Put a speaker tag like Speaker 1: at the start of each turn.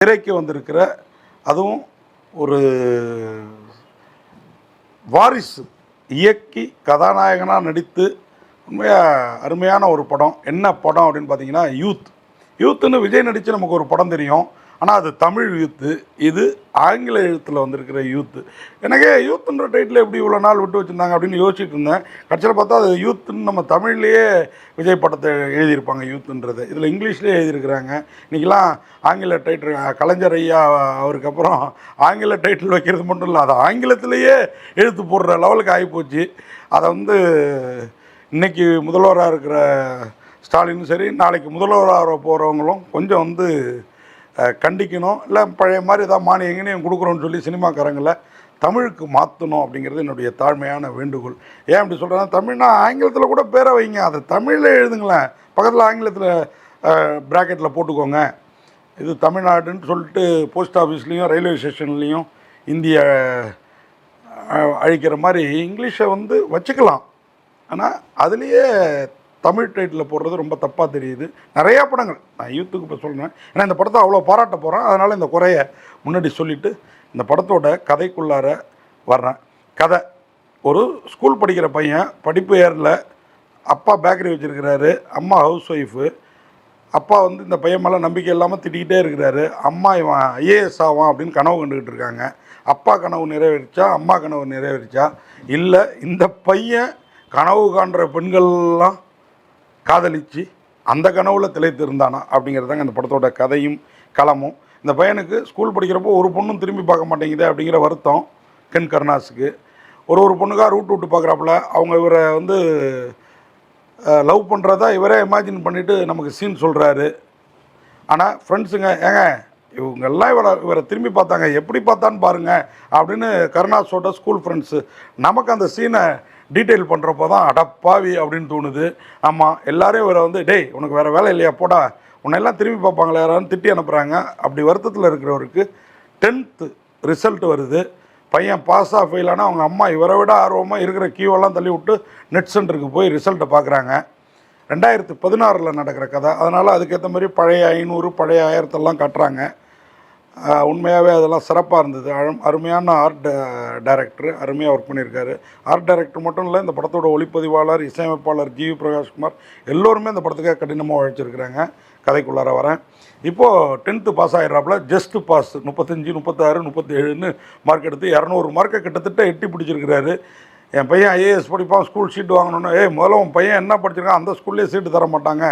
Speaker 1: திரைக்கு வந்திருக்கிற அதுவும் ஒரு வாரிசு இயக்கி கதாநாயகனாக நடித்து உண்மையாக அருமையான ஒரு படம். என்ன படம் அப்படின்னு பார்த்தீங்கன்னா யூத்துன்னு விஜய் நடித்து நமக்கு ஒரு படம் தெரியும். ஆனால் அது தமிழ் யூத்து, இது ஆங்கில எழுத்தில் வந்திருக்கிற யூத்து. எனக்கே யூத்துன்ற டைட்டில் எப்படி இவ்வளோ நாள் விட்டு வச்சுருந்தாங்க அப்படின்னு யோசிச்சுட்டு இருந்தேன். கடைசியில் பார்த்தா அது யூத்துன்னு நம்ம தமிழ்லேயே விஜய் படத்தை எழுதியிருப்பாங்க. யூத்துன்றது இதில் இங்கிலீஷ்லேயே எழுதியிருக்கிறாங்க. இன்றைக்கெலாம் ஆங்கில டைட்டில் கலைஞர் ஐயா அவருக்கு அப்புறம் ஆங்கில டைட்டில் வைக்கிறது மட்டும் இல்லை, அதை ஆங்கிலத்திலேயே எழுத்து போடுற லெவலுக்கு ஆகிப்போச்சு. அதை இன்றைக்கி முதல்வராக இருக்கிற ஸ்டாலினும் சரி, நாளைக்கு முதல்வராக போகிறவங்களும் கொஞ்சம் கண்டிக்கணும். இல்லை பழைய மாதிரி ஏதாவது மானியங்கன்னு கொடுக்குறோன்னு சொல்லி சினிமாக்காரங்களை தமிழுக்கு மாற்றணும் அப்படிங்கிறது என்னுடைய தாழ்மையான வேண்டுகோள். ஏன் அப்படி சொல்கிறேன்னா, தமிழ்னா ஆங்கிலத்தில் கூட பேரை வைங்க, அதை தமிழில் எழுதுங்களேன், பக்கத்தில் ஆங்கிலத்தில் ப்ராக்கெட்டில் போட்டுக்கோங்க. இது தமிழ்நாடுன்னு சொல்லிட்டு போஸ்ட் ஆஃபீஸ்லேயும் ரயில்வே ஸ்டேஷன்லேயும் இந்திய அழிக்கிற மாதிரி இங்கிலீஷை வச்சுக்கலாம். ஆனால் அதுலேயே தமிழ் டைட்டில் போடுறது ரொம்ப தப்பாக தெரியுது. நிறையா படங்கள் நான் யூத்துக்கு இப்போ சொல்கிறேன், ஏன்னா இந்த படத்தை அவ்வளோ பாராட்ட போகிறேன். அதனால் இந்த குறையை முன்னாடி சொல்லிவிட்டு இந்த படத்தோட கதைக்குள்ளார வர்றேன். கதை, ஒரு ஸ்கூல் படிக்கிற பையன், படிப்பு ஏரில், அப்பா பேக்கரி வச்சுருக்கிறாரு, அம்மா ஹவுஸ் ஒய்ஃபு. அப்பா இந்த பையன் மேலே நம்பிக்கை இல்லாமல் திட்டிக்கிட்டே இருக்கிறாரு. அம்மா இவன் ஐஏஎஸ் ஆவான் அப்படின்னு கனவு கண்டுக்கிட்டு இருக்காங்க. அப்பா கனவு நிறைவேறிச்சா, அம்மா கனவு நிறைவேறிச்சா? இல்லை, இந்த பையன் கனவு காண்ற பெண்கள்லாம் காதலிச்சு அந்த கனவில் திளைத்து இருந்தானா அப்படிங்கிறதாங்க இந்த படத்தோட கதையும் களமும். இந்த பையனுக்கு ஸ்கூல் படிக்கிறப்போ ஒரு பொண்ணும் திரும்பி பார்க்க மாட்டேங்குது அப்படிங்கிற வருத்தம் கென் கருணாஸுக்கு. ஒரு பொண்ணுக்காக ரூட் விட்டு பார்க்குறாப்புல. அவங்க இவரை லவ் பண்ணுறதா இவரே இமேஜின் பண்ணிவிட்டு நமக்கு சீன் சொல்கிறாரு. ஆனால் ஃப்ரெண்ட்ஸுங்க, ஏங்க இவங்கெல்லாம் இவரை திரும்பி பார்த்தாங்க, எப்படி பார்த்தான்னு பாருங்கள் அப்படின்னு கருணாஸோட ஸ்கூல் ஃப்ரெண்ட்ஸு நமக்கு அந்த சீனை டீட்டெயில் பண்ணுறப்போ தான் அடப்பாவி அப்படின்னு தோணுது. ஆமாம், எல்லோரும் இவரை டேய் உனக்கு வேறு வேலை இல்லையா போடா, உன்னெல்லாம் திரும்பி பார்ப்பாங்களே யாரான்னு திட்டி அனுப்புகிறாங்க. அப்படி வருத்தத்தில் இருக்கிறவருக்கு 10th ரிசல்ட் வருது. பையன் பாஸாக ஃபெயிலானா அவங்க அம்மா இவரை விட ஆர்வமாக இருக்கிற கியூவெல்லாம் தள்ளி விட்டு நெட் சென்டருக்கு போய் ரிசல்ட்டை பார்க்குறாங்க. 2016 நடக்கிற கதை. அதனால் அதுக்கேற்ற மாதிரி பழைய 500 பழைய 1000 காட்டுறாங்க. உண்மையாகவே அதெல்லாம் சிறப்பாக இருந்தது. அருமையான ஆர்ட் டைரக்டர், அருமையாக ஒர்க் பண்ணியிருக்காரு. ஆர்ட் டைரக்டர் மட்டும் இல்லை, இந்த படத்தோட ஒளிப்பதிவாளர், இசையமைப்பாளர் ஜிவி பிரகாஷ்குமார் எல்லோருமே இந்த படத்துக்காக கடினமாக உழைச்சிருக்கிறாங்க. கதைக்குள்ளார வரேன். இப்போது 10th பாஸ் ஆகிடுறாப்புல, ஜஸ்ட் பாஸ் 35, 36, 37ன்னு மார்க் எடுத்து 200 மார்க்கை கிட்டத்தட்ட எட்டி பிடிச்சிருக்கிறாரு. என் பையன் ஐஏஎஸ் படிப்பான், ஸ்கூல் சீட்டு வாங்கணுன்னு. முதல்ல உன் பையன் என்ன படிச்சிருக்கான், அந்த ஸ்கூல்லேயே சீட்டு தர மாட்டாங்க